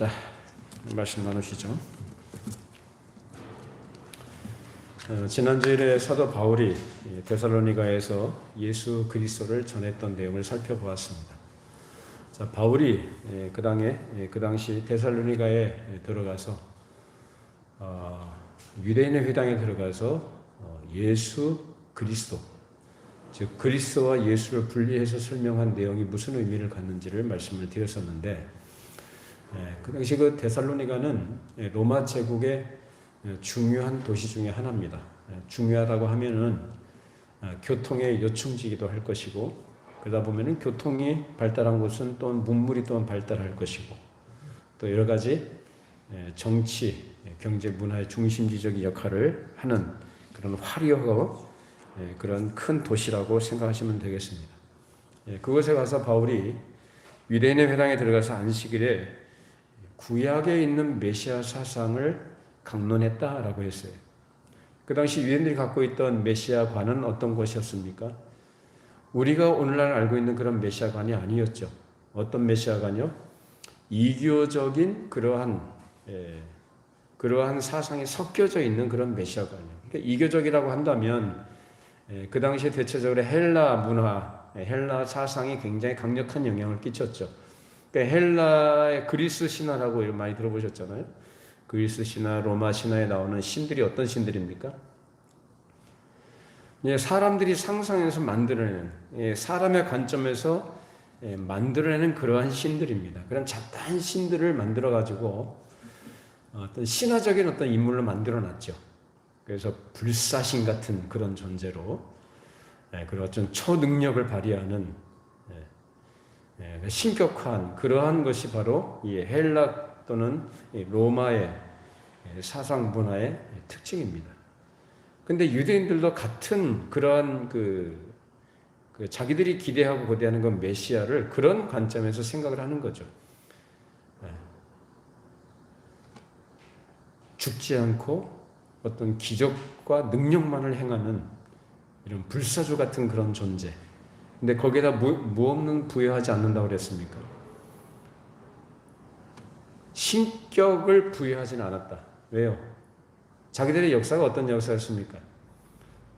자, 말씀 나누시죠. 지난주일에 사도 바울이 데살로니가에서 예수 그리스도를 전했던 내용을 살펴보았습니다. 자, 바울이 그 당시 데살로니가에 들어가서 유대인의 회당에 들어가서 예수 그리스도, 즉 그리스도와 예수를 분리해서 설명한 내용이 무슨 의미를 갖는지를 말씀을 드렸었는데, 그 당시 그 데살로니가는 로마 제국의 중요한 도시 중에 하나입니다. 중요하다고 하면은 교통의 요충지기도 할 것이고, 그러다 보면은 교통이 발달한 곳은 또 문물이 또한 발달할 것이고, 또 여러 가지 정치, 경제, 문화의 중심지적 역할을 하는 그런 화려하고 그런 큰 도시라고 생각하시면 되겠습니다. 그곳에 가서 바울이 유대인의 회당에 들어가서 안식일에 구약에 있는 메시아 사상을 강론했다라고 했어요. 그 당시 유대인들이 갖고 있던 메시아관은 어떤 것이었습니까? 우리가 오늘날 알고 있는 그런 메시아관이 아니었죠. 어떤 메시아관이요? 이교적인 그러한 사상이 섞여져 있는 그런 메시아관이에요. 그러니까 이교적이라고 한다면 그 당시에 대체적으로 헬라 문화, 헬라 사상이 굉장히 강력한 영향을 끼쳤죠. 그러니까 헬라의 그리스 신화라고 많이 들어보셨잖아요. 그리스 신화, 로마 신화에 나오는 신들이 어떤 신들입니까? 사람들이 상상해서 만들어내는, 사람의 관점에서 만들어내는 그러한 신들입니다. 그런 잡다한 신들을 만들어가지고 어떤 신화적인 어떤 인물로 만들어놨죠. 그래서 불사신 같은 그런 존재로, 그런 어떤 초능력을 발휘하는 신격화한 그러한 것이 바로 이 헬라 또는 로마의 사상 문화의 특징입니다. 근데 유대인들도 같은 그러한 자기들이 기대하고 고대하는 그 메시아를 그런 관점에서 생각을 하는 거죠. 죽지 않고 어떤 기적과 능력만을 행하는 이런 불사조 같은 그런 존재. 근데 거기에다 무엇는 부여하지 않는다고 그랬습니까? 신격을 부여하지는 않았다. 왜요? 자기들의 역사가 어떤 역사였습니까?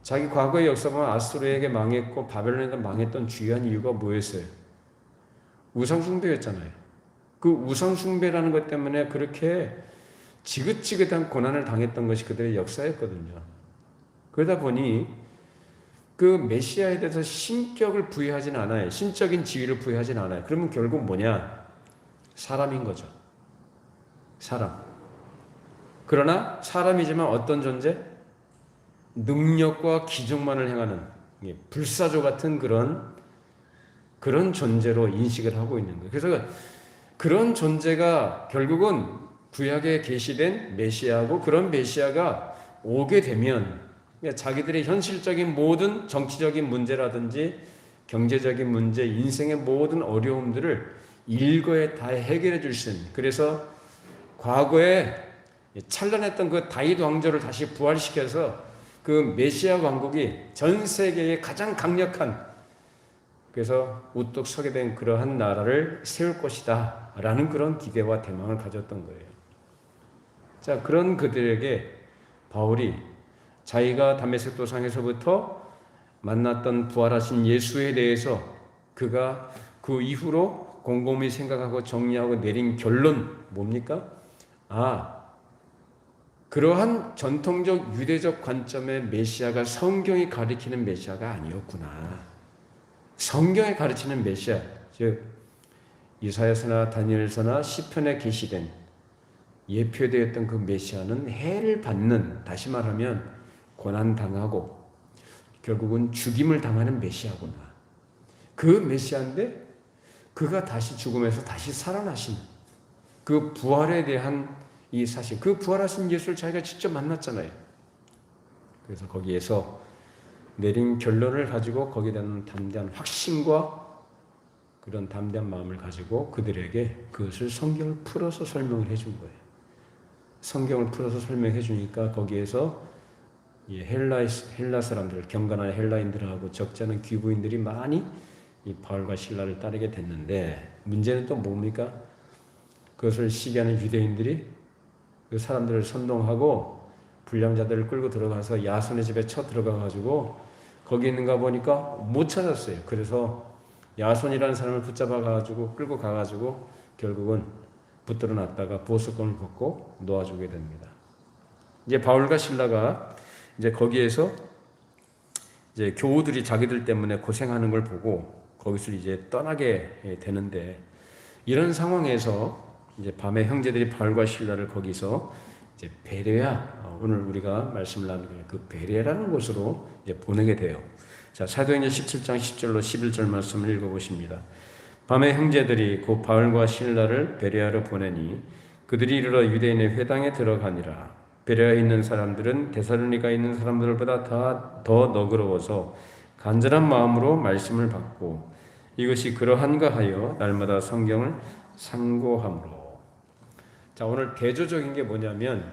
자기 과거의 역사 보면 아수르에게 망했고 바벨론에게 망했던 주요한 이유가 뭐였어요? 우상숭배였잖아요. 그 우상숭배라는 것 때문에 그렇게 지긋지긋한 고난을 당했던 것이 그들의 역사였거든요. 그러다 보니 그 메시아에 대해서 신격을 부여하진 않아요. 신적인 지위를 부여하진 않아요. 그러면 결국 뭐냐? 사람인 거죠. 사람. 그러나 사람이지만 어떤 존재? 능력과 기적만을 행하는 불사조 같은 그런 존재로 인식을 하고 있는 거예요. 그래서 그런 존재가 결국은 구약에 계시된 메시아고, 그런 메시아가 오게 되면 자기들의 현실적인 모든 정치적인 문제라든지 경제적인 문제, 인생의 모든 어려움들을 일거에 다 해결해 줄 수 있는, 그래서 과거에 찬란했던 그 다윗 왕조를 다시 부활시켜서 그 메시아 왕국이 전 세계에 가장 강력한, 그래서 우뚝 서게 된 그러한 나라를 세울 것이다 라는 그런 기대와 대망을 가졌던 거예요. 자, 그런 그들에게 바울이 자기가 다메섹 도상에서부터 만났던 부활하신 예수에 대해서 그가 그 이후로 곰곰이 생각하고 정리하고 내린 결론 뭡니까? 그러한 전통적 유대적 관점의 메시아가 성경이 가리키는 메시아가 아니었구나. 성경이 가르치는 메시아, 즉 이사야서나 다니엘서나 시편에 계시된 예표되었던 그 메시아는 해를 받는, 다시 말하면 고난당하고 결국은 죽임을 당하는 메시아구나. 그 메시아인데 그가 다시 죽음에서 다시 살아나신 그 부활에 대한 이 사실, 그 부활하신 예수를 자기가 직접 만났잖아요. 그래서 거기에서 내린 결론을 가지고 거기에 대한 담대한 확신과 그런 담대한 마음을 가지고 그들에게 그것을 성경을 풀어서 설명을 해준 거예요. 성경을 풀어서 설명해 주니까 거기에서 헬라 사람들, 경건한 헬라인들하고 적지 않은 귀부인들이 많이 이 바울과 실라를 따르게 됐는데, 문제는 또 뭡니까? 그것을 시기하는 유대인들이 그 사람들을 선동하고 불량자들을 끌고 들어가서 야손의 집에 쳐 들어가가지고 거기 있는가 보니까 못 찾았어요. 그래서 야손이라는 사람을 붙잡아가지고 끌고 가가지고 결국은 붙들어 놨다가 보석금을 벗고 놓아주게 됩니다. 이제 바울과 실라가 이제 거기에서 이제 교우들이 자기들 때문에 고생하는 걸 보고 거기서 이제 떠나게 되는데, 이런 상황에서 이제 밤에 형제들이 바울과 실라를 거기서 이제 베레아, 오늘 우리가 말씀을 나누는 그 베레아라는 곳으로 이제 보내게 돼요. 자, 사도행전 17장 10절로 11절 말씀을 읽어보십니다. 밤에 형제들이 곧 바울과 실라를 베레아로 보내니 그들이 이르러 유대인의 회당에 들어가니라. 베레아에 있는 사람들은 데살로니가에 있는 사람들보다 더 너그러워서 간절한 마음으로 말씀을 받고 이것이 그러한가 하여 날마다 성경을 상고함으로. 자, 오늘 대조적인 게 뭐냐면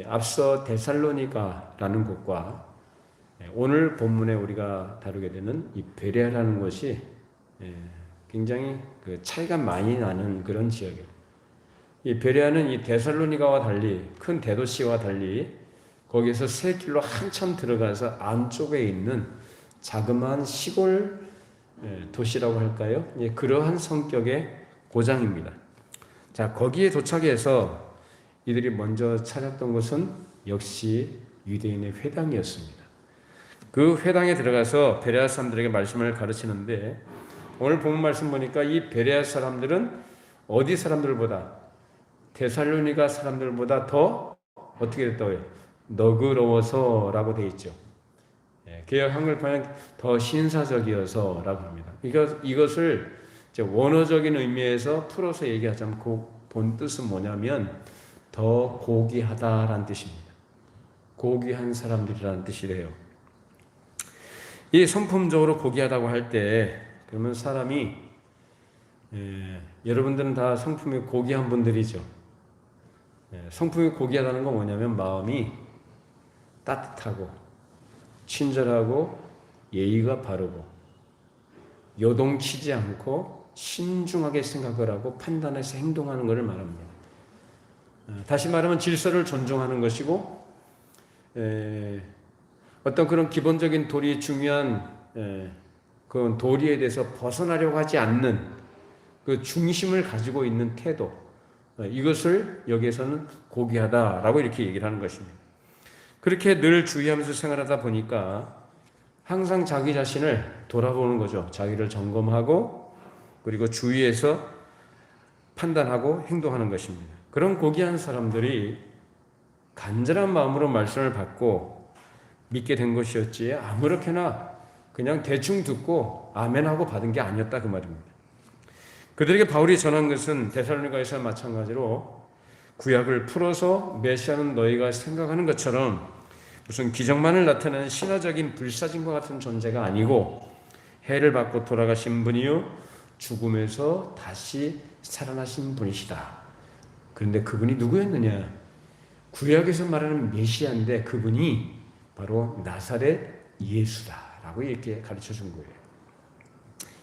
앞서 데살로니가라는 곳과 오늘 본문에 우리가 다루게 되는 이 베레아라는 곳이 굉장히 그 차이가 많이 나는 그런 지역이에요. 이 베레아는 이 데살로니가와 달리, 큰 대도시와 달리 거기에서 새 길로 한참 들어가서 안쪽에 있는 자그마한 시골 도시라고 할까요? 그러한 성격의 고장입니다. 자, 거기에 도착해서 이들이 먼저 찾았던 곳은 역시 유대인의 회당이었습니다. 그 회당에 들어가서 베레아 사람들에게 말씀을 가르치는데, 오늘 본문 말씀 보니까 이 베레아 사람들은 어디 사람들보다, 데살로니가 사람들보다 더 어떻게 됐다고요? 너그러워서라고 되어 있죠. 개역 한글판은 더 신사적이어서라고 합니다. 이것을 이제 원어적인 의미에서 풀어서 얘기하자면 그 본 뜻은 뭐냐면 더 고귀하다라는 뜻입니다. 고귀한 사람들이라는 뜻이래요. 이 성품적으로 고귀하다고 할 때, 그러면 사람이 여러분들은 다 성품이 고귀한 분들이죠. 성품이 고귀하다는 건 뭐냐면 마음이 따뜻하고 친절하고 예의가 바르고 요동치지 않고 신중하게 생각을 하고 판단해서 행동하는 것을 말합니다. 다시 말하면 질서를 존중하는 것이고, 어떤 그런 기본적인 도리, 중요한 그 도리에 대해서 벗어나려고 하지 않는 그 중심을 가지고 있는 태도, 이것을 여기에서는 고귀하다라고 이렇게 얘기를 하는 것입니다. 그렇게 늘 주의하면서 생활하다 보니까 항상 자기 자신을 돌아보는 거죠. 자기를 점검하고 그리고 주위에서 판단하고 행동하는 것입니다. 그런 고귀한 사람들이 간절한 마음으로 말씀을 받고 믿게 된 것이었지, 아무렇게나 그냥 대충 듣고 아멘하고 받은 게 아니었다, 그 말입니다. 그들에게 바울이 전한 것은 데살로니가에서 마찬가지로 구약을 풀어서 메시아는 너희가 생각하는 것처럼 무슨 기적만을 나타내는 신화적인 불사진과 같은 존재가 아니고 해를 받고 돌아가신 분이요 죽음에서 다시 살아나신 분이시다. 그런데 그분이 누구였느냐? 구약에서 말하는 메시아인데 그분이 바로 나사렛 예수다라고 이렇게 가르쳐 준 거예요.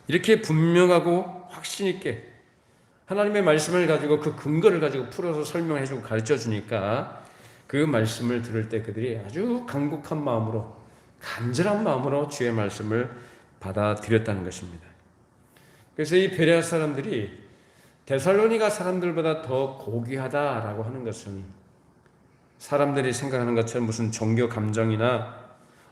이렇게 분명하고 확신 있게 하나님의 말씀을 가지고 그 근거를 가지고 풀어서 설명해 주고 가르쳐 주니까 그 말씀을 들을 때 그들이 아주 간곡한 마음으로, 간절한 마음으로 주의 말씀을 받아들였다는 것입니다. 그래서 이 베레아 사람들이 데살로니가 사람들보다 더 고귀하다라고 하는 것은 사람들이 생각하는 것처럼 무슨 종교 감정이나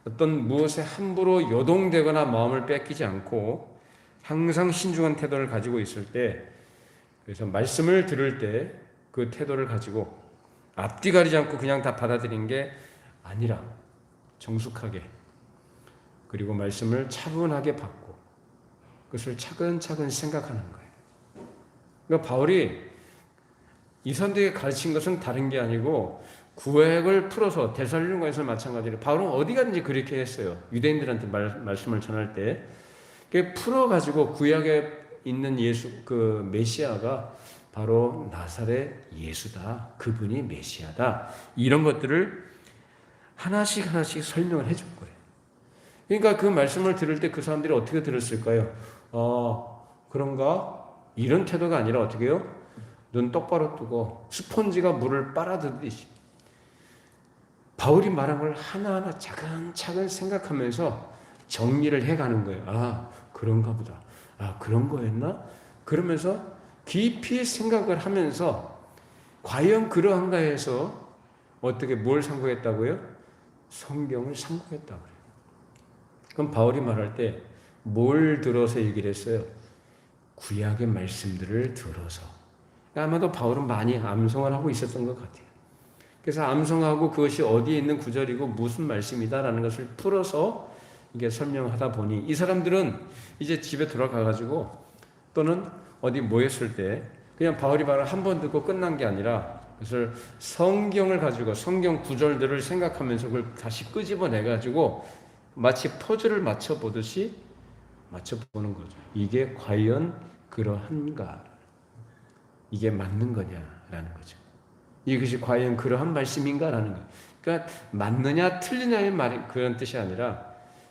어떤 무엇에 함부로 요동되거나 마음을 뺏기지 않고 항상 신중한 태도를 가지고 있을 때, 그래서 말씀을 들을 때 그 태도를 가지고 앞뒤 가리지 않고 그냥 다 받아들인 게 아니라 정숙하게, 그리고 말씀을 차분하게 받고 그것을 차근차근 생각하는 거예요. 그러니까 바울이 이 사람들에게 가르친 것은 다른 게 아니고 구약을 풀어서, 데살로니가에서 마찬가지로 바울은 어디 가든지 그렇게 했어요. 유대인들한테 말씀을 전할 때 풀어가지고 구약에 있는 예수, 그 메시아가 바로 나사렛 예수다, 그분이 메시아다, 이런 것들을 하나씩 설명을 해줄 거예요. 그러니까 그 말씀을 들을 때 그 사람들이 어떻게 들었을까요? 그런가? 이런 태도가 아니라 어떻게 해요? 눈 똑바로 뜨고 스폰지가 물을 빨아들이듯이 바울이 말한 걸 하나하나 차근차근 생각하면서 정리를 해가는 거예요. 아, 그런가 보다. 아, 그런 거였나? 그러면서 깊이 생각을 하면서 과연 그러한가 해서 어떻게 뭘 상고했다고요? 성경을 상고했다고요. 그럼 바울이 말할 때 뭘 들어서 얘기를 했어요? 구약의 말씀들을 들어서. 아마도 바울은 많이 암송을 하고 있었던 것 같아요. 그래서 암송하고 그것이 어디에 있는 구절이고 무슨 말씀이다라는 것을 풀어서 이게 설명하다 보니 이 사람들은 이제 집에 돌아가가지고 또는 어디 모였을 때 그냥 바울이 말을 한 번 듣고 끝난 게 아니라 그것을 성경을 가지고 성경 구절들을 생각하면서 그걸 다시 끄집어내가지고 마치 퍼즐을 맞춰보듯이 맞춰보는 거죠. 이게 과연 그러한가? 이게 맞는 거냐라는 거죠. 이것이 과연 그러한 말씀인가라는 거. 그러니까 맞느냐 틀리냐의 말 그런 뜻이 아니라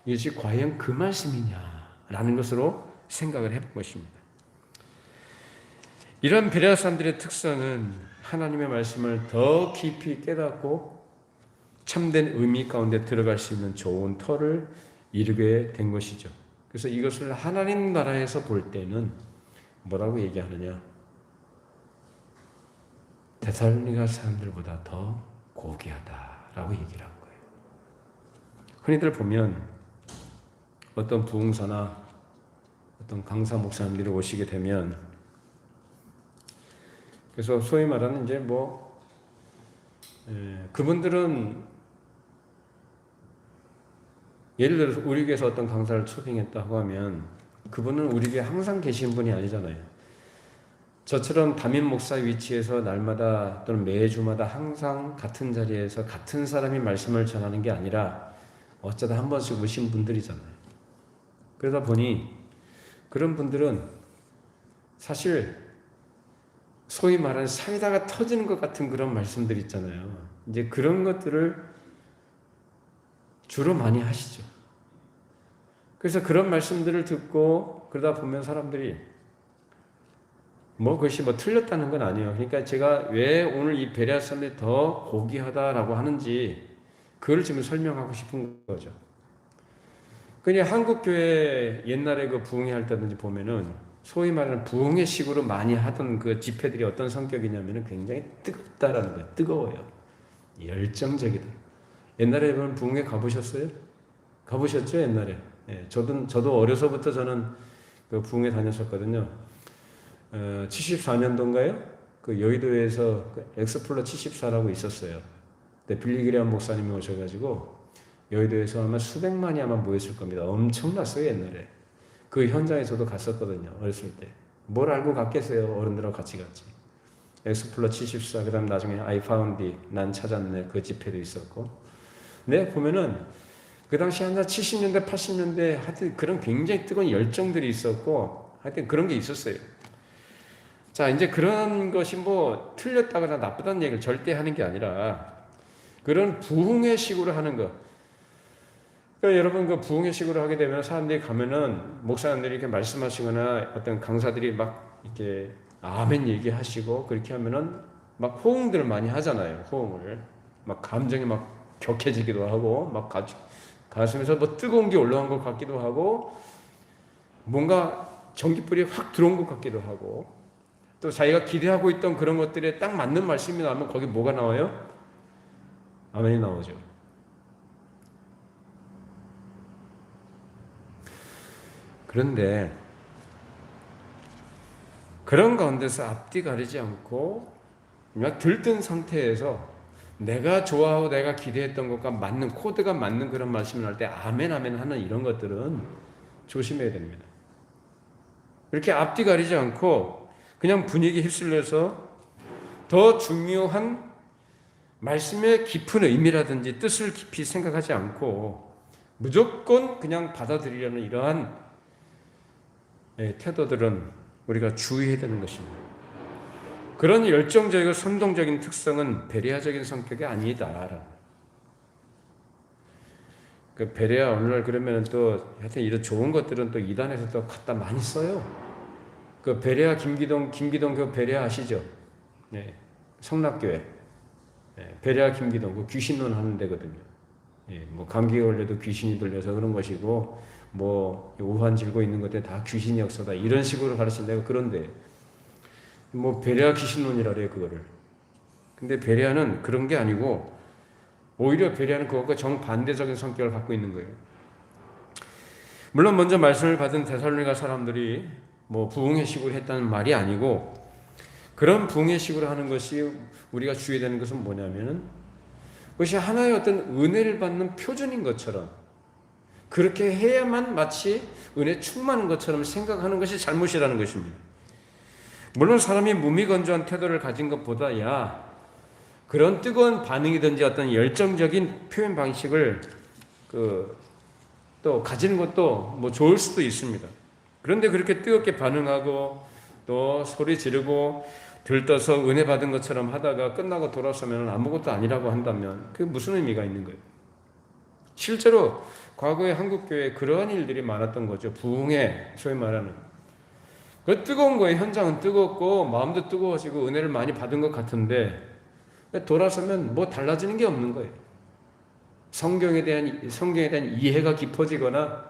이것이 과연 그 말씀이냐라는 것으로 생각을 해본 것입니다. 이런 베레아 사람들의 특성은 하나님의 말씀을 더 깊이 깨닫고 참된 의미 가운데 들어갈 수 있는 좋은 터를 이루게 된 것이죠. 그래서 이것을 하나님 나라에서 볼 때는 뭐라고 얘기하느냐? 데살로니가 사람들보다 더 고귀하다라고 얘기를 한 거예요. 흔히들 보면 어떤 부흥사나 어떤 강사 목사님들이 오시게 되면 그래서 소위 말하는 이제 그분들은 예를 들어서 우리 교회에서 어떤 강사를 초빙했다고 하면 그분은 우리 교회에 항상 계신 분이 아니잖아요. 저처럼 담임 목사 위치에서 날마다 또는 매주마다 항상 같은 자리에서 같은 사람이 말씀을 전하는 게 아니라 어쩌다 한 번씩 오신 분들이잖아요. 그러다 보니 그런 분들은 사실 소위 말하는 사이다가 터지는 것 같은 그런 말씀들 있잖아요. 이제 그런 것들을 주로 많이 하시죠. 그래서 그런 말씀들을 듣고 그러다 보면 사람들이 그것이 틀렸다는 건 아니에요. 그러니까 제가 왜 오늘 이 베레아 사람들이 더 고귀하다라고 하는지 그걸 지금 설명하고 싶은 거죠. 그냥 한국 교회 옛날에 그 부흥회 할 때든지 보면은 소위 말하는 부흥회 식으로 많이 하던 그 집회들이 어떤 성격이냐면은 굉장히 뜨겁다라는 거예요. 뜨거워요. 열정적이다. 옛날에 여러분 부흥회 가보셨어요? 가보셨죠? 옛날에. 예, 저도 어려서부터 저는 그 부흥회 다녔었거든요. 74년도인가요? 그 여의도에서 그 엑스플로 74라고 있었어요. 근데 빌리그레암 목사님이 오셔가지고 여의도에서 아마 수백만이 아마 모였을 겁니다. 엄청났어요, 옛날에. 그 현장에 저도 갔었거든요, 어렸을 때. 뭘 알고 갔겠어요, 어른들하고 같이 갔지. 엑스플로 74, 그 다음 나중에 I found it, 난 찾았네, 그 집회도 있었고. 네, 보면은 그 당시 한 70년대, 80년대 하여튼 그런 굉장히 뜨거운 열정들이 있었고 하여튼 그런 게 있었어요. 자, 이제 그런 것이 틀렸다거나 나쁘다는 얘기를 절대 하는 게 아니라 그런 부흥회 식으로 하는 거. 그러니까 여러분 그 부흥회 식으로 하게 되면 사람들이 가면은 목사님들이 이렇게 말씀하시거나 어떤 강사들이 막 이렇게 아멘 얘기하시고 그렇게 하면은 막 호응들을 많이 하잖아요. 호응을. 막 감정이 막 격해지기도 하고 막 가슴에서 뜨거운 게 올라온 것 같기도 하고 뭔가 전깃불이 확 들어온 것 같기도 하고 또 자기가 기대하고 있던 그런 것들에 딱 맞는 말씀이 나오면 거기 뭐가 나와요? 아멘이 나오죠. 그런데 그런 가운데서 앞뒤 가리지 않고 그냥 들뜬 상태에서 내가 좋아하고 내가 기대했던 것과 맞는 코드가 맞는 그런 말씀을 할 때 아멘 아멘 하는 이런 것들은 조심해야 됩니다. 이렇게 앞뒤 가리지 않고 그냥 분위기 휩쓸려서 더 중요한 말씀의 깊은 의미라든지 뜻을 깊이 생각하지 않고 무조건 그냥 받아들이려는 이러한 태도들은 우리가 주의해야 되는 것입니다. 그런 열정적이고 선동적인 특성은 베레아적인 성격이 아니다. 그 베레아 오늘날 그러면 또 하여튼 이런 좋은 것들은 또 이단에서 또 갖다 많이 써요. 그 베레아 김기동 그 베레아 아시죠? 네, 성락교회, 베레아 김기동 그 귀신론 하는 데거든요. 뭐 감기가 걸려도 귀신이 들려서 그런 것이고, 뭐 우한 질고 있는 것들 다 귀신이 역사다 이런 식으로 가르친다고. 그런데 뭐 베레아 귀신론이라 그래요 그거를. 근데 베레아는 그런 게 아니고 오히려 베레아는 그것과 정반대적인 성격을 갖고 있는 거예요. 물론 먼저 말씀을 받은 데살로니가 사람들이 뭐 부흥회식으로 했다는 말이 아니고, 그런 부흥회식으로 하는 것이 우리가 주의해야 되는 것은 뭐냐면은 그것이 하나의 어떤 은혜를 받는 표준인 것처럼, 그렇게 해야만 마치 은혜 충만한 것처럼 생각하는 것이 잘못이라는 것입니다. 물론 사람이 무미건조한 태도를 가진 것보다야 그런 뜨거운 반응이든지 어떤 열정적인 표현 방식을 또 가지는 것도 뭐 좋을 수도 있습니다. 그런데 그렇게 뜨겁게 반응하고 또 소리 지르고 들떠서 은혜 받은 것처럼 하다가 끝나고 돌아서면 아무것도 아니라고 한다면 그게 무슨 의미가 있는 거예요? 실제로 과거에 한국교회에 그러한 일들이 많았던 거죠. 부흥회, 소위 말하는. 그 뜨거운 거예요. 현장은 뜨겁고 마음도 뜨거워지고 은혜를 많이 받은 것 같은데 돌아서면 뭐 달라지는 게 없는 거예요. 성경에 대한 이해가 깊어지거나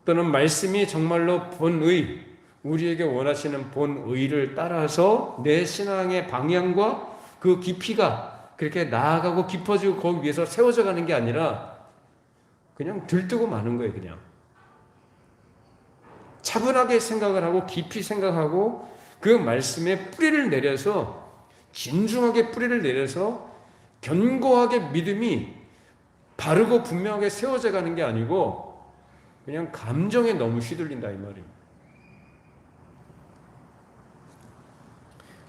또는 말씀이 정말로 본의, 우리에게 원하시는 본의를 따라서 내 신앙의 방향과 그 깊이가 그렇게 나아가고 깊어지고 거기 위해서 세워져 가는 게 아니라 그냥 들뜨고 마는 거예요. 그냥 차분하게 생각을 하고 깊이 생각하고 그 말씀에 뿌리를 내려서, 진중하게 뿌리를 내려서 견고하게 믿음이 바르고 분명하게 세워져 가는 게 아니고 그냥 감정에 너무 휘둘린다 이 말입니다.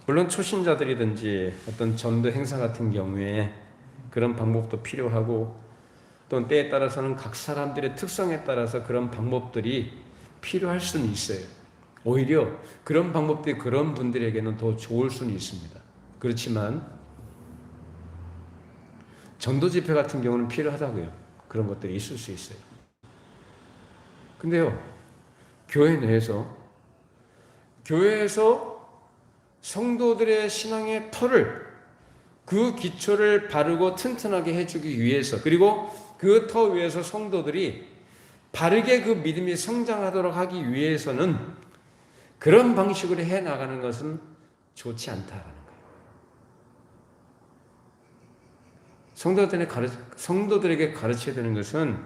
물론 초신자들이든지 어떤 전도 행사 같은 경우에 그런 방법도 필요하고, 또 때에 따라서는 각 사람들의 특성에 따라서 그런 방법들이 필요할 수는 있어요. 오히려 그런 방법들이 그런 분들에게는 더 좋을 수는 있습니다. 그렇지만 전도 집회 같은 경우는 필요하다고요. 그런 것들이 있을 수 있어요. 근데요, 교회에서 성도들의 신앙의 터를, 그 기초를 바르고 튼튼하게 해주기 위해서, 그리고 그 터 위에서 성도들이 바르게 그 믿음이 성장하도록 하기 위해서는 그런 방식으로 해나가는 것은 좋지 않다라는 거예요. 성도들에게 가르쳐야 되는 것은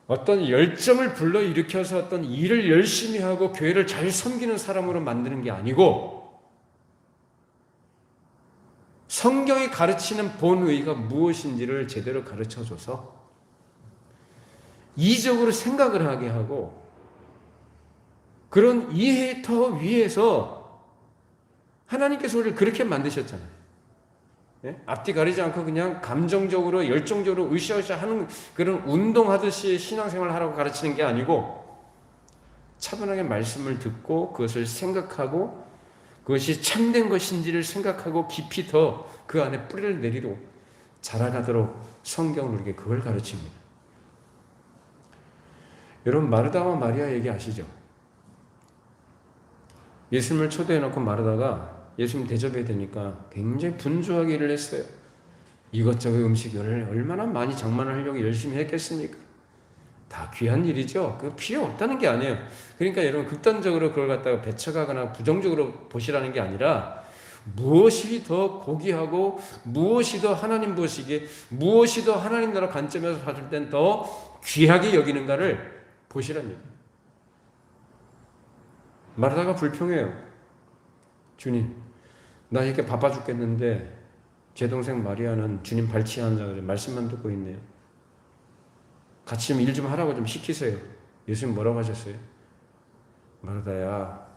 어떤 열정을 불러일으켜서 어떤 일을 열심히 하고 교회를 잘 섬기는 사람으로 만드는 게 아니고, 성경이 가르치는 본의가 무엇인지를 제대로 가르쳐줘서 이적으로 생각을 하게 하고, 그런 이해의 터 위에서 하나님께서 우리를 그렇게 만드셨잖아요. 앞뒤 가리지 않고 그냥 감정적으로 열정적으로 으쌰으쌰 하는 그런 운동하듯이 신앙생활을 하라고 가르치는 게 아니고, 차분하게 말씀을 듣고 그것을 생각하고 그것이 참된 것인지를 생각하고 깊이 더 그 안에 뿌리를 내리고 자라가도록 성경은 우리에게 그걸 가르칩니다. 여러분, 마르다와 마리아 얘기하시죠? 예수님을 초대해놓고 마르다가 예수님 대접해야 되니까 굉장히 분주하게 일을 했어요. 이것저것 음식을 얼마나 많이 장만을 하려고 열심히 했겠습니까? 다 귀한 일이죠. 그거 필요 없다는 게 아니에요. 그러니까 여러분, 극단적으로 그걸 갖다가 배척하거나 부정적으로 보시라는 게 아니라, 무엇이 더 고귀하고 무엇이 더 하나님 보시기에, 무엇이 더 하나님 나라 관점에서 봤을 땐 더 귀하게 여기는가를 보시라는 얘기예요. 마르다가 불평해요. 주님, 나 이렇게 바빠 죽겠는데 제 동생 마리아는 주님 발치하는 자가 말씀만 듣고 있네요. 같이 좀 일 좀 하라고 좀 시키세요. 예수님 뭐라고 하셨어요? 마르다야,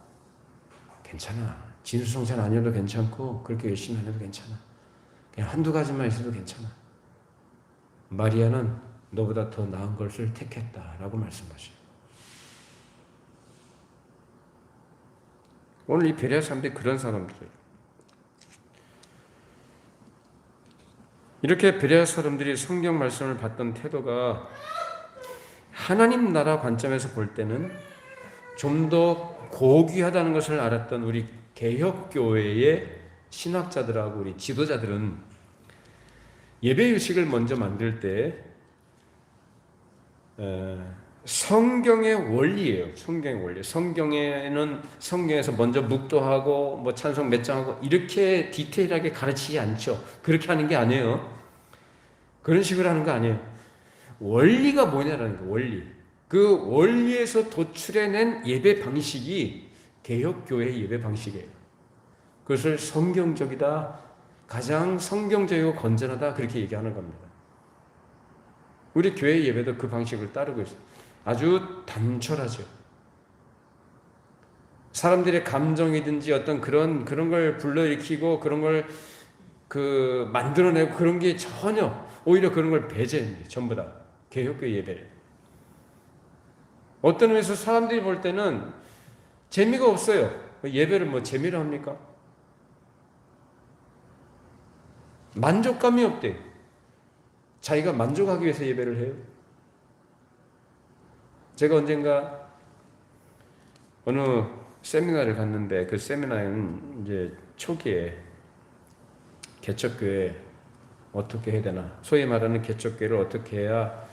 괜찮아. 진수성찬 아니어도 괜찮고 그렇게 열심히 안 해도 괜찮아. 그냥 한두 가지만 있어도 괜찮아. 마리아는 너보다 더 나은 것을 택했다라고 말씀하셔요. 오늘 이 베레아 사람들이 그런 사람들이에요. 이렇게 베레아 사람들이 성경 말씀을 받던 태도가 하나님 나라 관점에서 볼 때는 좀 더 고귀하다는 것을 알았던 우리 개혁교회의 신학자들하고 우리 지도자들은 예배 의식을 먼저 만들 때 성경의 원리예요. 성경의 원리. 성경에서 먼저 묵도하고 뭐 찬송 몇 장하고 이렇게 디테일하게 가르치지 않죠. 그렇게 하는 게 아니에요. 그런 식으로 하는 거 아니에요. 원리가 뭐냐라는 거, 원리. 그 원리에서 도출해낸 예배 방식이 개혁교회의 예배 방식이에요. 그것을 성경적이다, 가장 성경적이고 건전하다 그렇게 얘기하는 겁니다. 우리 교회 예배도 그 방식을 따르고 있어요. 아주 단촐하죠. 사람들의 감정이든지 어떤 그런 걸 불러일으키고 그런 걸 만들어내고 그런 게 전혀, 오히려 그런 걸 배제합니다. 전부 다 개혁교회 예배를. 어떤 의미에서 사람들이 볼 때는 재미가 없어요. 예배를 뭐 재미로 합니까? 만족감이 없대. 자기가 만족하기 위해서 예배를 해요. 제가 언젠가 어느 세미나를 갔는데 그 세미나에는 이제 초기에 개척교회 어떻게 해야 되나, 소위 말하는 개척교회를 어떻게 해야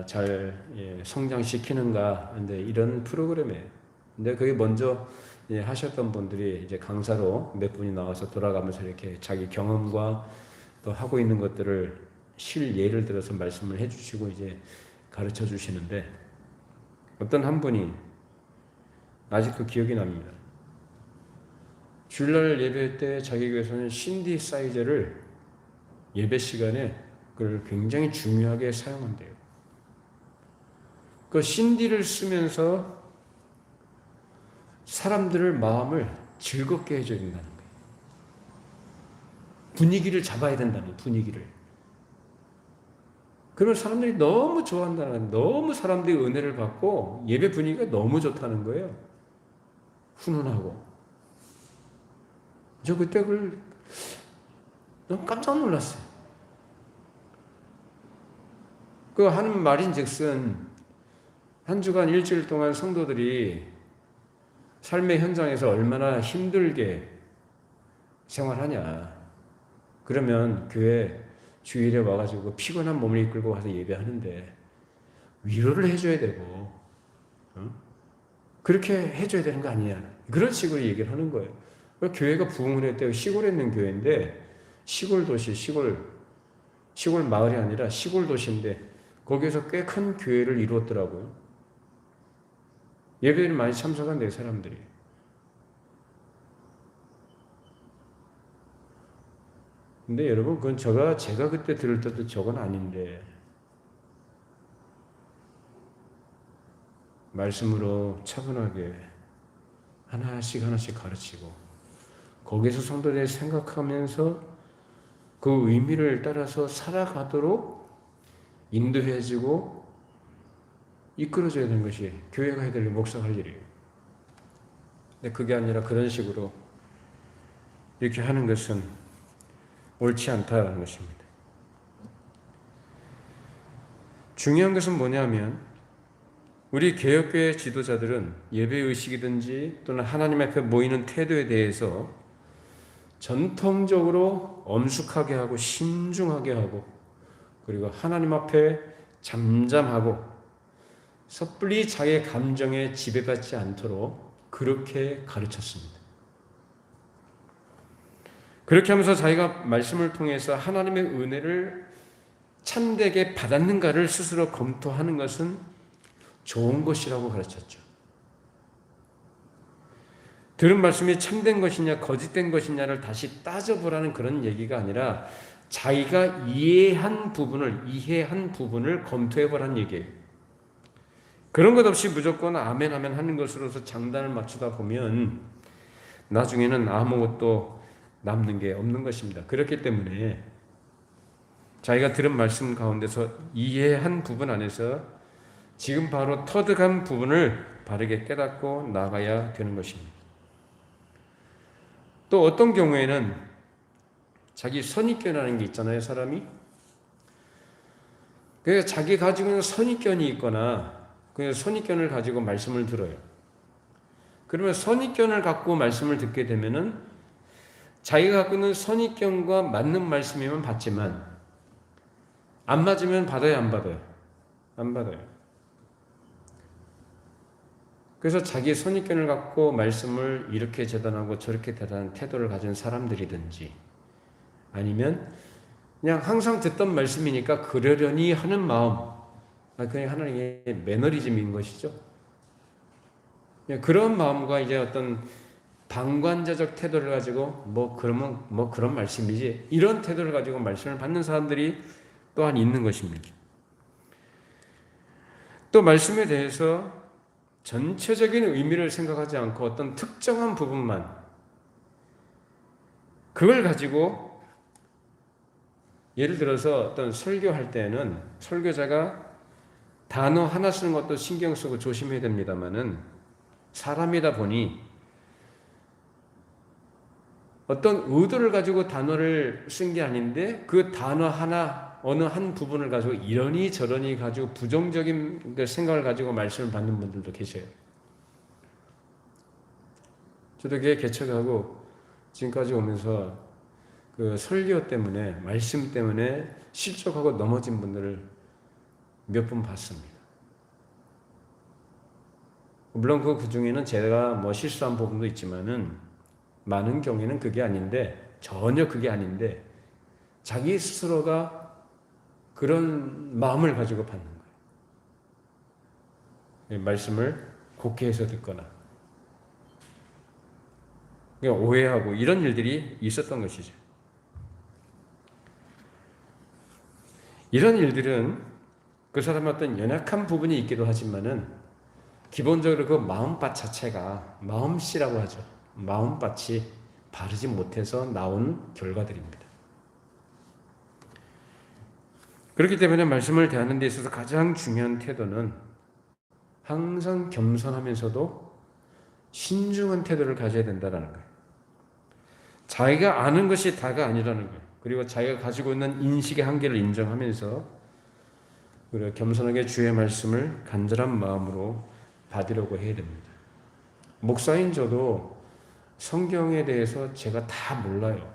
잘 성장시키는가, 근데 이런 프로그램이에요. 근데 그게 먼저 하셨던 분들이 이제 강사로 몇 분이 나와서 돌아가면서 이렇게 자기 경험과 또 하고 있는 것들을 실 예를 들어서 말씀을 해주시고 이제 가르쳐 주시는데, 어떤 한 분이 아직도 기억이 납니다. 주일날 예배 때 자기 교회에서는 신디사이저를 예배 시간에 그걸 굉장히 중요하게 사용한대요. 그 신디를 쓰면서 사람들을 마음을 즐겁게 해줘야 된다는 거예요. 분위기를 잡아야 된다는 거예요. 분위기를. 그러면 사람들이 너무 좋아한다는 거예요. 너무 사람들이 은혜를 받고 예배 분위기가 너무 좋다는 거예요. 훈훈하고. 저 그때 그걸 너무 깜짝 놀랐어요. 그 하는 말인즉슨 한 주간 일주일 동안 성도들이 삶의 현장에서 얼마나 힘들게 생활하냐. 그러면 교회 주일에 와가지고 피곤한 몸을 이끌고 와서 예배하는데 위로를 해줘야 되고, 그렇게 해줘야 되는 거 아니냐. 그런 식으로 얘기를 하는 거예요. 교회가 부흥을 했대요. 시골에 있는 교회인데, 시골 도시, 시골 마을이 아니라 시골 도시인데, 거기에서 꽤 큰 교회를 이루었더라고요. 예배를 많이 참석한대요, 사람들이. 근데 여러분, 그건 제가 그때 들을 때도 저건 아닌데, 말씀으로 차분하게 하나씩 가르치고, 거기서 성도들이 생각하면서 그 의미를 따라서 살아가도록 인도해주고 이끌어줘야 되는 것이 교회가 해야 될 목사가 할 일이에요. 근데 그게 아니라 그런 식으로 이렇게 하는 것은 옳지 않다는 것입니다. 중요한 것은 뭐냐면, 우리 개혁교회 지도자들은 예배의식이든지 또는 하나님 앞에 모이는 태도에 대해서 전통적으로 엄숙하게 하고 신중하게 하고, 그리고 하나님 앞에 잠잠하고 섣불리 자기의 감정에 지배받지 않도록 그렇게 가르쳤습니다. 그렇게 하면서 자기가 말씀을 통해서 하나님의 은혜를 참되게 받았는가를 스스로 검토하는 것은 좋은 것이라고 가르쳤죠. 들은 말씀이 참된 것이냐 거짓된 것이냐를 다시 따져보라는 그런 얘기가 아니라 자기가 이해한 부분을 검토해보라는 얘기예요. 그런 것 없이 무조건 아멘 하는 것으로서 장단을 맞추다 보면 나중에는 아무것도 남는 게 없는 것입니다. 그렇기 때문에 자기가 들은 말씀 가운데서 이해한 부분 안에서 지금 바로 터득한 부분을 바르게 깨닫고 나가야 되는 것입니다. 또 어떤 경우에는 자기 선입견이라는 게 있잖아요, 사람이. 그래서 자기 가지고 있는 선입견이 있거나 그 선입견을 가지고 말씀을 들어요. 그러면 선입견을 갖고 말씀을 듣게 되면은 자기가 갖고 있는 선입견과 맞는 말씀이면 받지만 안 맞으면 받아요, 안 받아요? 안 받아요. 그래서 자기 선입견을 갖고 말씀을 이렇게 재단하고 저렇게 대단한 태도를 가진 사람들이든지 아니면 그냥 항상 듣던 말씀이니까 그러려니 하는 마음, 그냥 하나님의 매너리즘인 것이죠. 그런 마음과 이제 어떤 방관자적 태도를 가지고 그러면 그런 말씀이지 이런 태도를 가지고 말씀을 받는 사람들이 또한 있는 것입니다. 또 말씀에 대해서 전체적인 의미를 생각하지 않고 어떤 특정한 부분만 그걸 가지고 예를 들어서 어떤 설교할 때는 설교자가 단어 하나 쓰는 것도 신경 쓰고 조심해야 됩니다만은 사람이다 보니 어떤 의도를 가지고 단어를 쓴 게 아닌데 그 단어 하나 어느 한 부분을 가지고 이러니 저러니 가지고 부정적인 생각을 가지고 말씀을 받는 분들도 계셔요. 저도 그게 개척하고 지금까지 오면서 그 설교 때문에 말씀 때문에 실족하고 넘어진 분들을 몇 분 봤습니다. 물론 그 중에는 제가 실수한 부분도 있지만은 많은 경우에는 그게 아닌데 전혀 그게 아닌데 자기 스스로가 그런 마음을 가지고 받는 거예요. 말씀을 곡해해서 듣거나 오해하고 이런 일들이 있었던 것이죠. 이런 일들은 그 사람의 어떤 연약한 부분이 있기도 하지만은 기본적으로 그 마음밭 자체가 마음씨라고 하죠. 마음밭이 바르지 못해서 나온 결과들입니다. 그렇기 때문에 말씀을 대하는 데 있어서 가장 중요한 태도는 항상 겸손하면서도 신중한 태도를 가져야 된다는 거예요. 자기가 아는 것이 다가 아니라는 거예요. 그리고 자기가 가지고 있는 인식의 한계를 인정하면서 그리고 겸손하게 주의 말씀을 간절한 마음으로 받으려고 해야 됩니다. 목사인 저도 성경에 대해서 제가 다 몰라요.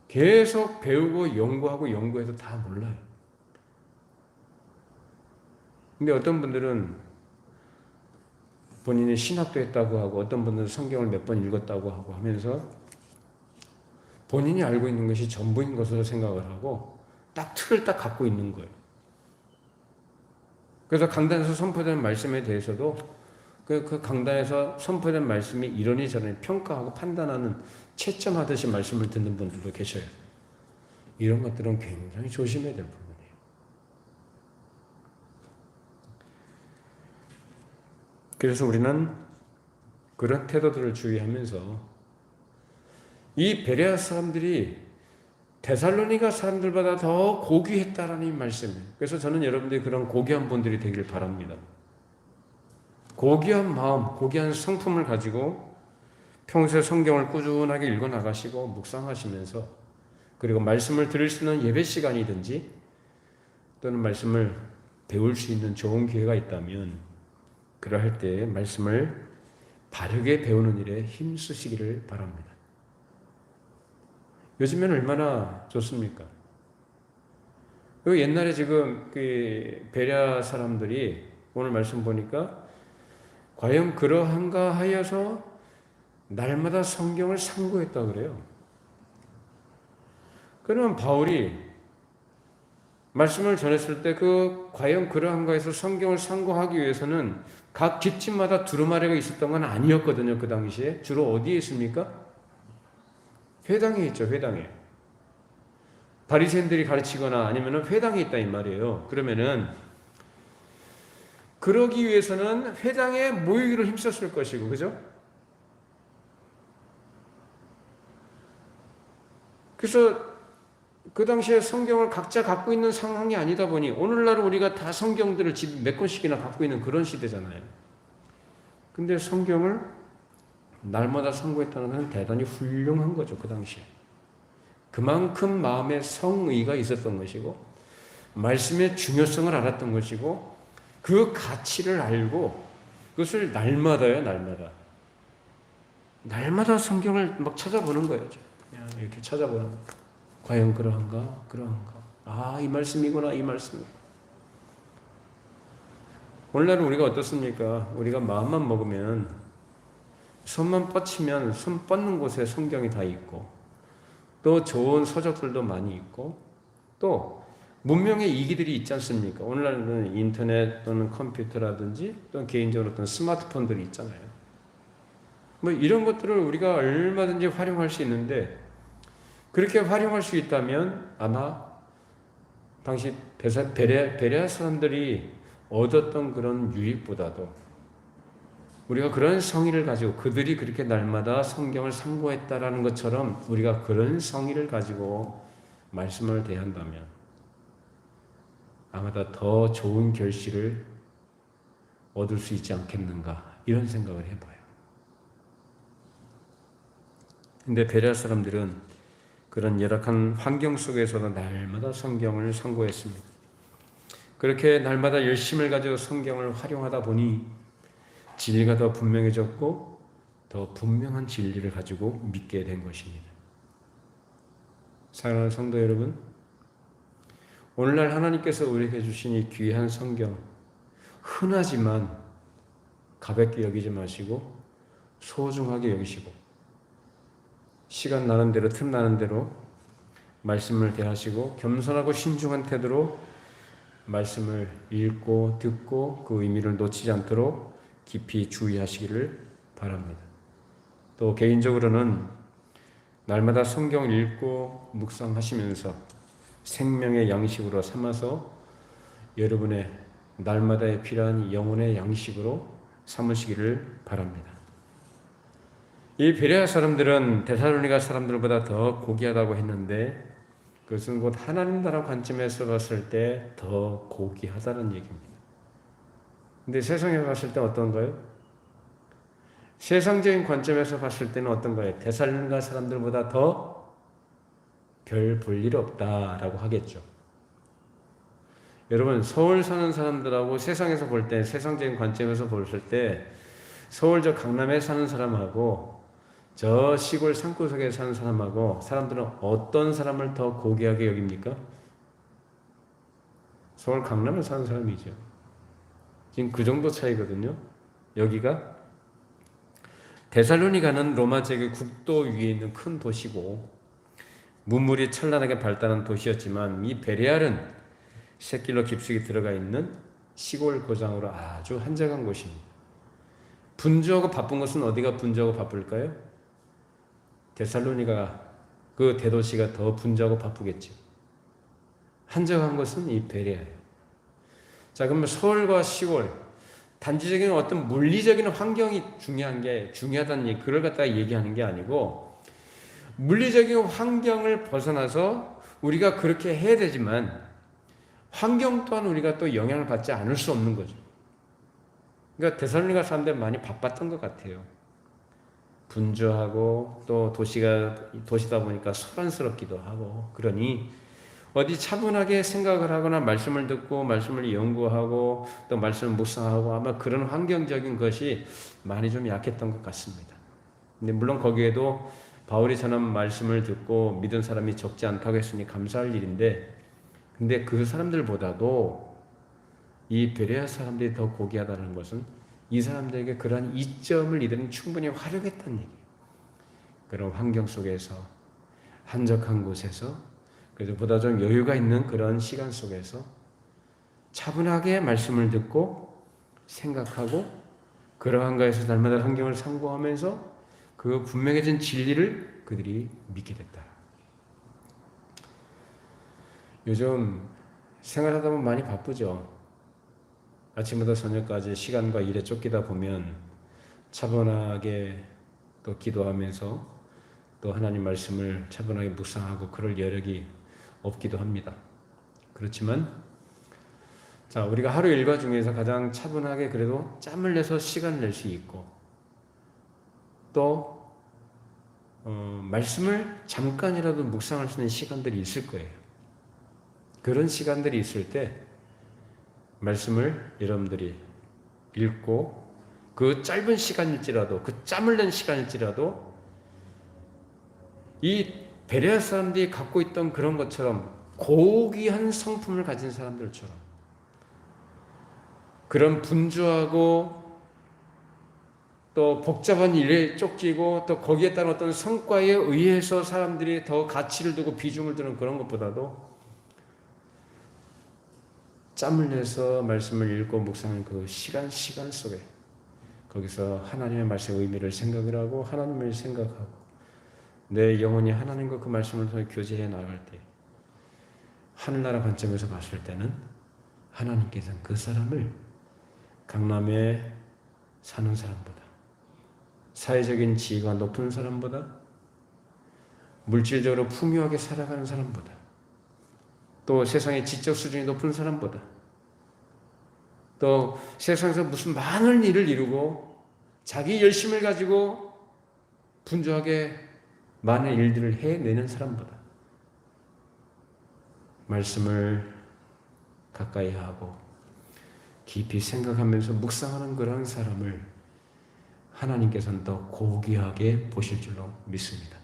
계속 배우고 연구해도 다 몰라요. 근데 어떤 분들은 본인이 신학도 했다고 하고 어떤 분들은 성경을 몇 번 읽었다고 하고 하면서 본인이 알고 있는 것이 전부인 것으로 생각을 하고 딱 틀을 딱 갖고 있는 거예요. 그래서 강단에서 선포되는 말씀에 대해서도 그 강단에서 선포된 말씀이 이러니 저러니 평가하고 판단하는 채점하듯이 말씀을 듣는 분들도 계셔요. 이런 것들은 굉장히 조심해야 될 부분이에요. 그래서 우리는 그런 태도들을 주의하면서 이 베레아 사람들이 데살로니가 사람들보다 더 고귀했다라는 말씀이에요. 그래서 저는 여러분들이 그런 고귀한 분들이 되기를 바랍니다. 고귀한 마음, 고귀한 성품을 가지고 평소에 성경을 꾸준하게 읽어 나가시고 묵상하시면서 그리고 말씀을 들을 수 있는 예배 시간이든지 또는 말씀을 배울 수 있는 좋은 기회가 있다면 그러할 때 말씀을 바르게 배우는 일에 힘쓰시기를 바랍니다. 요즘에는 얼마나 좋습니까? 그리고 옛날에 지금 그 베레아 사람들이 오늘 말씀 보니까 과연 그러한가 하여서 날마다 성경을 상고했다 그래요. 그러면 바울이 말씀을 전했을 때 과연 그러한가 해서 성경을 상고하기 위해서는 각 집집마다 두루마리가 있었던 건 아니었거든요. 그 당시에 주로 어디에 있습니까? 회당에 있죠. 회당에 바리새인들이 가르치거나 아니면 회당에 있다 이 말이에요. 그러면은 그러기 위해서는 회당에 모이기를 힘썼을 것이고, 그죠? 그래서 그 당시에 성경을 각자 갖고 있는 상황이 아니다 보니 오늘날 우리가 다 성경들을 집 몇 권씩이나 갖고 있는 그런 시대잖아요. 근데 성경을 날마다 상고했다는 것은 대단히 훌륭한 거죠. 그 당시에 그만큼 마음에 성의가 있었던 것이고 말씀의 중요성을 알았던 것이고 그 가치를 알고 그것을 날마다요, 날마다 성경을 막 찾아보는 거예요. 그냥 이렇게 찾아보는 거예요. 과연 그러한가? 아, 이 말씀이구나, 이 말씀. 오늘날은 우리가 어떻습니까? 우리가 마음만 먹으면, 손만 뻗치면 손 뻗는 곳에 성경이 다 있고, 또 좋은 서적들도 많이 있고, 또 문명의 이기들이 있지 않습니까? 오늘날은 인터넷 또는 컴퓨터라든지 또 개인적으로 어떤 스마트폰들이 있잖아요. 뭐 이런 것들을 우리가 얼마든지 활용할 수 있는데, 그렇게 활용할 수 있다면 아마 당시 베레아 사람들이 얻었던 그런 유익보다도 우리가 그런 성의를 가지고 그들이 그렇게 날마다 성경을 상고했다라는 것처럼 우리가 그런 성의를 가지고 말씀을 대한다면 아마도 더 좋은 결실을 얻을 수 있지 않겠는가, 이런 생각을 해봐요. 근데 베레아 사람들은 그런 열악한 환경 속에서도 날마다 성경을 상고했습니다. 그렇게 날마다 열심을 가지고 성경을 활용하다 보니 진리가 더 분명해졌고 더 분명한 진리를 가지고 믿게 된 것입니다. 사랑하는 성도 여러분, 오늘날 하나님께서 우리에게 주신 이 귀한 성경, 흔하지만 가볍게 여기지 마시고 소중하게 여기시고 시간 나는 대로, 틈 나는 대로 말씀을 대하시고 겸손하고 신중한 태도로 말씀을 읽고 듣고 그 의미를 놓치지 않도록 깊이 주의하시기를 바랍니다. 또 개인적으로는 날마다 성경을 읽고 묵상하시면서 생명의 양식으로 삼아서 여러분의 날마다에 필요한 영혼의 양식으로 삼으시기를 바랍니다. 이 베레아 사람들은 데살로니가 사람들보다 더 고귀하다고 했는데 그것은 곧 하나님 나라 관점에서 봤을 때 더 고귀하다는 얘기입니다. 근데 세상에 봤을 때 어떤가요? 세상적인 관점에서 봤을 때는 어떤가요? 데살로니가 사람들보다 더 별 볼 일 없다라고 하겠죠. 여러분, 서울 사는 사람들하고 세상에서 볼 때, 세상적인 관점에서 봤을 때 서울 저 강남에 사는 사람하고 저 시골 산구석에 사는 사람하고 사람들은 어떤 사람을 더 고귀하게 여깁니까? 서울 강남에 사는 사람이죠. 지금 그 정도 차이거든요. 여기가 데살로니가는 로마 제국 국도 위에 있는 큰 도시고 문물이 찬란하게 발달한 도시였지만 이 베레아는 샛길로 깊숙이 들어가 있는 시골 고장으로 아주 한적한 곳입니다. 분주하고 바쁜 것은 어디가 분주하고 바쁠까요? 데살로니가 그 대도시가 더 분주하고 바쁘겠죠. 한적한 것은 이 베레아예요. 자, 그러면 서울과 시골, 단지적인 어떤 물리적인 환경이 중요하다는 얘기, 그걸 갖다가 얘기하는 게 아니고 물리적인 환경을 벗어나서 우리가 그렇게 해야 되지만 환경 또한 우리가 또 영향을 받지 않을 수 없는 거죠. 그러니까 데살로니가 사람들 많이 바빴던 것 같아요. 분주하고 또 도시다 보니까 소란스럽기도 하고, 그러니 어디 차분하게 생각을 하거나 말씀을 듣고 말씀을 연구하고 또 말씀을 묵상하고 아마 그런 환경적인 것이 많이 좀 약했던 것 같습니다. 근데 물론 거기에도 바울이 전한 말씀을 듣고 믿은 사람이 적지 않다고 했으니 감사할 일인데, 근데 그 사람들보다도 이 베레아 사람들이 더 고귀하다는 것은 이 사람들에게 그러한 이점을 이들은 충분히 활용했다는 얘기예요. 그런 환경 속에서, 한적한 곳에서, 그래서 보다 좀 여유가 있는 그런 시간 속에서 차분하게 말씀을 듣고 생각하고 그러한 가에서 날마다 성경을 상고하면서 그 분명해진 진리를 그들이 믿게 됐다. 요즘 생활하다 보면 많이 바쁘죠. 아침부터 저녁까지 시간과 일에 쫓기다 보면 차분하게 또 기도하면서 또 하나님 말씀을 차분하게 묵상하고 그럴 여력이 없기도 합니다. 그렇지만 자, 우리가 하루 일과 중에서 가장 차분하게 그래도 짬을 내서 시간을 낼 수 있고 또 말씀을 잠깐이라도 묵상할 수 있는 시간들이 있을 거예요. 그런 시간들이 있을 때 말씀을 여러분들이 읽고 그 짧은 시간일지라도, 그 짬을 낸 시간일지라도 이 베레아 사람들이 갖고 있던 그런 것처럼 고귀한 성품을 가진 사람들처럼 그런 분주하고 또 복잡한 일에 쫓기고 또 거기에 따른 어떤 성과에 의해서 사람들이 더 가치를 두고 비중을 두는 그런 것보다도 짬을 내서 말씀을 읽고 묵상하는 그 시간 속에 거기서 하나님의 말씀의 의미를 생각을 하고 하나님을 생각하고 내 영혼이 하나님과 그 말씀을 통해 교제해 나갈 때 하늘나라 관점에서 봤을 때는 하나님께서는 그 사람을 강남에 사는 사람보다 사회적인 지위가 높은 사람보다 물질적으로 풍요하게 살아가는 사람보다 또 세상의 지적 수준이 높은 사람보다 또 세상에서 무슨 많은 일을 이루고 자기 열심을 가지고 분주하게 많은 일들을 해내는 사람보다 말씀을 가까이 하고 깊이 생각하면서 묵상하는 그런 사람을 하나님께서는 더 고귀하게 보실 줄로 믿습니다.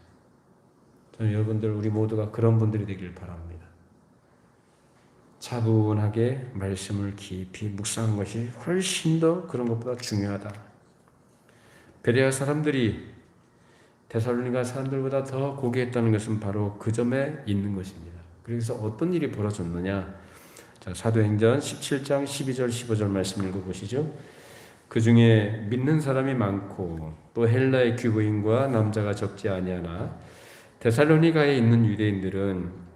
저는 여러분들 우리 모두가 그런 분들이 되길 바랍니다. 차분하게 말씀을 깊이 묵상하는 것이 훨씬 더 그런 것보다 중요하다. 베레아 사람들이 데살로니가 사람들보다 더 고귀했다는 것은 바로 그 점에 있는 것입니다. 그래서 어떤 일이 벌어졌느냐? 자, 사도행전 17장 12절 15절 말씀 읽어보시죠. 그 중에 믿는 사람이 많고 또 헬라의 귀부인과 남자가 적지 아니하나 데살로니가에 있는 유대인들은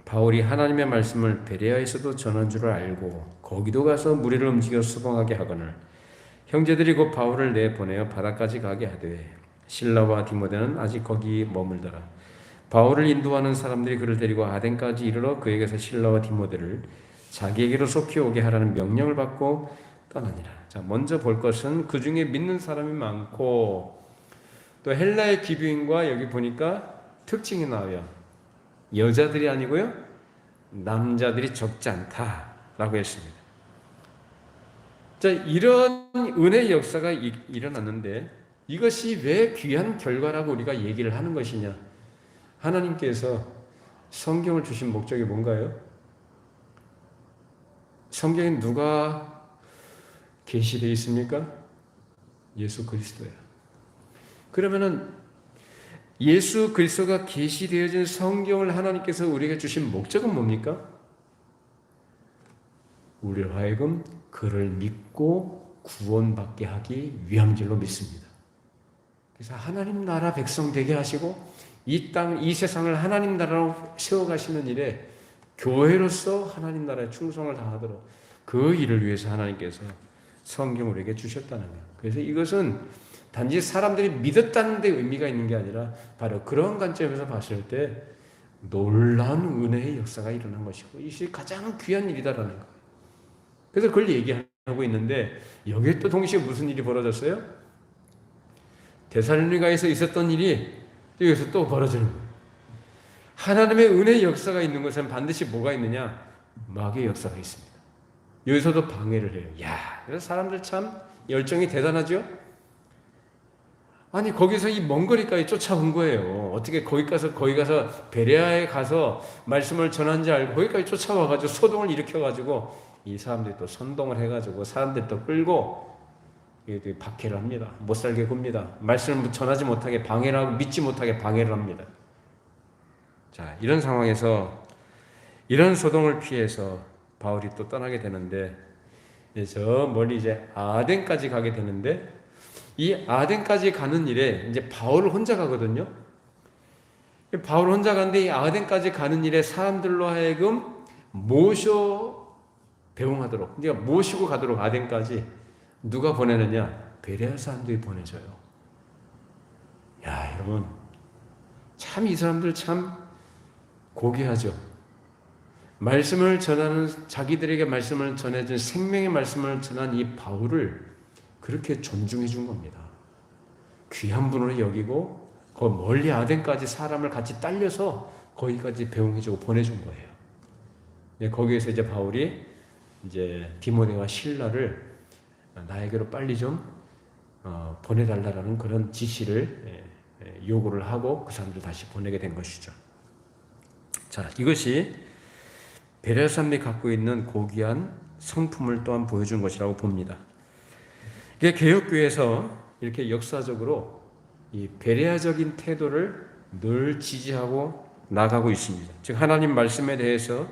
바울이 하나님의 말씀을 베레아에서도 전한 줄을 알고 거기도 가서 무리를 움직여 수봉하게 하거늘 형제들이 곧 바울을 내보내어 바다까지 가게 하되 실라와 디모데는 아직 거기 머물더라. 바울을 인도하는 사람들이 그를 데리고 아덴까지 이르러 그에게서 실라와 디모데를 자기에게로 속히 오게 하라는 명령을 받고 떠나니라. 자, 먼저 볼 것은 그 중에 믿는 사람이 많고 또 헬라의 기브인과 여기 보니까 특징이 나와요. 여자들이 아니고요 남자들이 적지 않다라고 했습니다. 자, 이런 은혜의 역사가 일어났는데 이것이 왜 귀한 결과라고 우리가 얘기를 하는 것이냐? 하나님께서 성경을 주신 목적이 뭔가요? 성경에 누가 계시되어 있습니까? 예수 그리스도예요. 그러면은 예수 그리스도가 계시되어진 성경을 하나님께서 우리에게 주신 목적은 뭡니까? 우리로 하여금 그를 믿고 구원받게 하기 위함 줄로 믿습니다. 그래서 하나님 나라 백성 되게 하시고 이 땅, 이 세상을 하나님 나라로 세워가시는 일에 교회로서 하나님 나라에 충성을 다하도록 그 일을 위해서 하나님께서 성경을 우리에게 주셨다는 거예요. 그래서 이것은 단지 사람들이 믿었다는 데 의미가 있는 게 아니라 바로 그런 관점에서 봤을 때 놀라운 은혜의 역사가 일어난 것이고 이것이 가장 귀한 일이다라는 거예요. 그래서 그걸 얘기하고 있는데 여기에 또 동시에 무슨 일이 벌어졌어요? 데살로니가에서 있었던 일이 여기서 또 벌어지는 거예요. 하나님의 은혜의 역사가 있는 것은 반드시 뭐가 있느냐? 마귀의 역사가 있습니다. 여기서도 방해를 해요. 야, 그래서 사람들 참 열정이 대단하죠? 아니, 거기서 이 먼 거리까지 쫓아온 거예요. 어떻게 거기 가서 베레아에 가서 말씀을 전한지 알고 거기까지 쫓아와가지고 소동을 일으켜가지고 이 사람들이 또 선동을 해가지고 사람들이 또 끌고 박해를 합니다. 못 살게 굽니다. 말씀을 전하지 못하게 방해를 하고 믿지 못하게 방해를 합니다. 자, 이런 상황에서 이런 소동을 피해서 바울이 또 떠나게 되는데 저 멀리 이제 아덴까지 가게 되는데 이 아덴까지 가는 일에 이제 바울 혼자 가거든요. 바울 혼자 가는데 이 아덴까지 가는 일에 사람들로 하여금 모셔 배웅하도록, 그러니까 모시고 가도록 아덴까지 누가 보내느냐? 베레아 사람들이 보내줘요. 야, 여러분, 참 이 사람들 참 고귀하죠. 말씀을 전하는, 자기들에게 말씀을 전해준 생명의 말씀을 전한 이 바울을 그렇게 존중해 준 겁니다. 귀한 분으로 여기고 그 멀리 아덴까지 사람을 같이 딸려서 거기까지 배웅해주고 보내준 거예요. 거기에서 이제 바울이 이제 디모데와 실라를 나에게로 빨리 좀 보내달라는 그런 지시를 요구를 하고 그 사람들 다시 보내게 된 것이죠. 자, 이것이 베레아 사람들이 갖고 있는 고귀한 성품을 또한 보여준 것이라고 봅니다. 이게 개혁교회에서 이렇게 역사적으로 이 베레아적인 태도를 늘 지지하고 나가고 있습니다. 즉 하나님 말씀에 대해서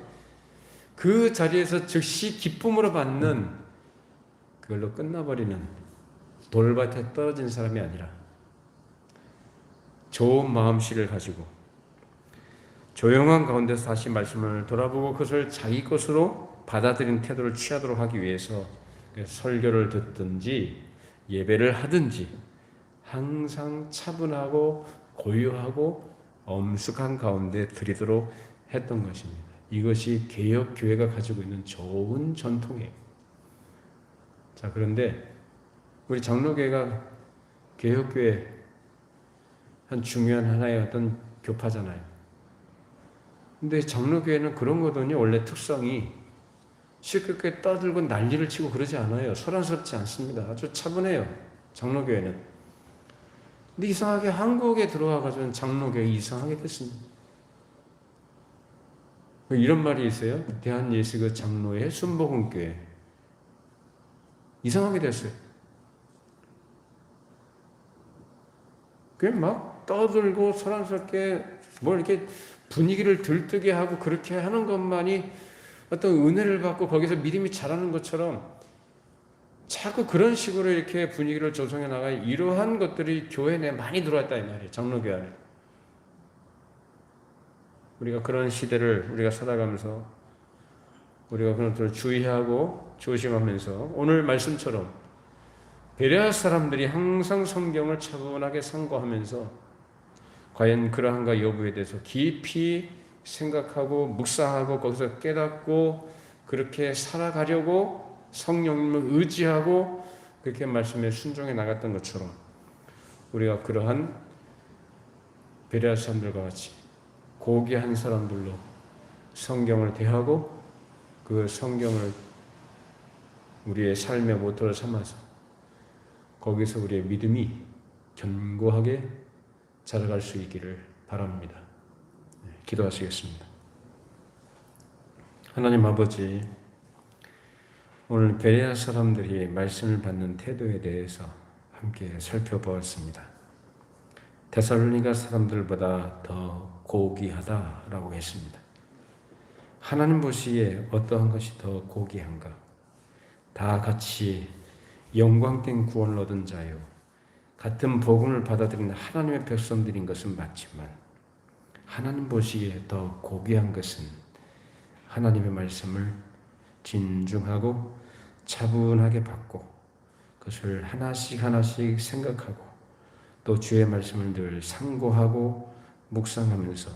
그 자리에서 즉시 기쁨으로 받는 그걸로 끝나버리는 돌밭에 떨어진 사람이 아니라 좋은 마음씨를 가지고 조용한 가운데서 다시 말씀을 돌아보고 그것을 자기 것으로 받아들이는 태도를 취하도록 하기 위해서 설교를 듣든지 예배를 하든지 항상 차분하고 고요하고 엄숙한 가운데 드리도록 했던 것입니다. 이것이 개혁교회가 가지고 있는 좋은 전통이에요. 자, 그런데 우리 장로교회가 개혁교회 한 중요한 하나의 어떤 교파잖아요. 근데 장로교회는 그런 거더니 원래 특성이 쉽게 떠들고 난리를 치고 그러지 않아요. 소란스럽지 않습니다. 아주 차분해요. 장로교회는. 근데 이상하게 한국에 들어와가지고 장로교회 이상하게 됐습니다. 이런 말이 있어요. 대한예수교 장로회 순복음교회. 이상하게 됐어요. 그냥 막 떠들고 소란스럽게 뭘 이렇게 분위기를 들뜨게 하고 그렇게 하는 것만이 어떤 은혜를 받고 거기서 믿음이 자라는 것처럼 자꾸 그런 식으로 이렇게 분위기를 조성해 나가 이러한 것들이 교회 내에 많이 들어왔다 이 말이에요. 장로교회 안에. 우리가 그런 시대를 우리가 살아가면서 우리가 그런 것들을 주의하고 조심하면서 오늘 말씀처럼 베레아 사람들이 항상 성경을 차분하게 상고하면서 과연 그러한가 여부에 대해서 깊이 생각하고 묵상하고 거기서 깨닫고 그렇게 살아가려고 성령님을 의지하고 그렇게 말씀에 순종해 나갔던 것처럼 우리가 그러한 베레아 사람들과 같이 고귀한 사람들로 성경을 대하고 그 성경을 우리의 삶의 모토를 삼아서 거기서 우리의 믿음이 견고하게 자라갈 수 있기를 바랍니다. 기도하시겠습니다. 하나님 아버지, 오늘 베레아 사람들이 말씀을 받는 태도에 대해서 함께 살펴보았습니다. 데살로니가 사람들보다 더 고귀하다라고 했습니다. 하나님 보시기에 어떠한 것이 더 고귀한가? 다 같이 영광된 구원을 얻은 자요, 같은 복음을 받아들이는 하나님의 백성들인 것은 맞지만 하나님 보시기에 더 고귀한 것은 하나님의 말씀을 진중하고 차분하게 받고 그것을 하나씩 하나씩 생각하고 또 주의 말씀을 늘 상고하고 묵상하면서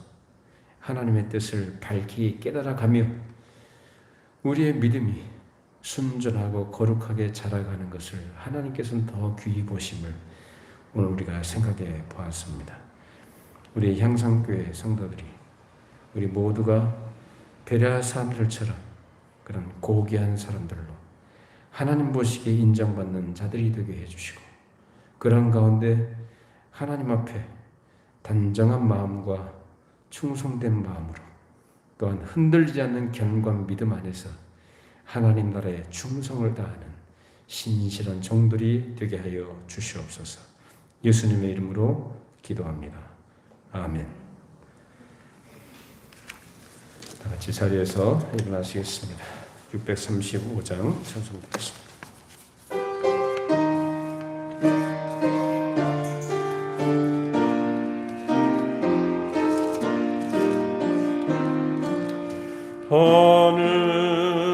하나님의 뜻을 밝히 깨달아가며 우리의 믿음이 순전하고 거룩하게 자라가는 것을 하나님께서는 더 귀히 보심을 오늘 우리가 생각해 보았습니다. 우리 향상교회 성도들이 우리 모두가 베레아 사람들처럼 그런 고귀한 사람들로 하나님 보시기에 인정받는 자들이 되게 해주시고 그런 가운데 하나님 앞에 단정한 마음과 충성된 마음으로 또한 흔들리지 않는 견고한 믿음 안에서 하나님 나라에 충성을 다하는 신실한 종들이 되게 하여 주시옵소서. 예수님의 이름으로 기도합니다. 아멘. 다 같이 자리에서 일어나시겠습니다. 635장 찬송 듣겠습니다. 하늘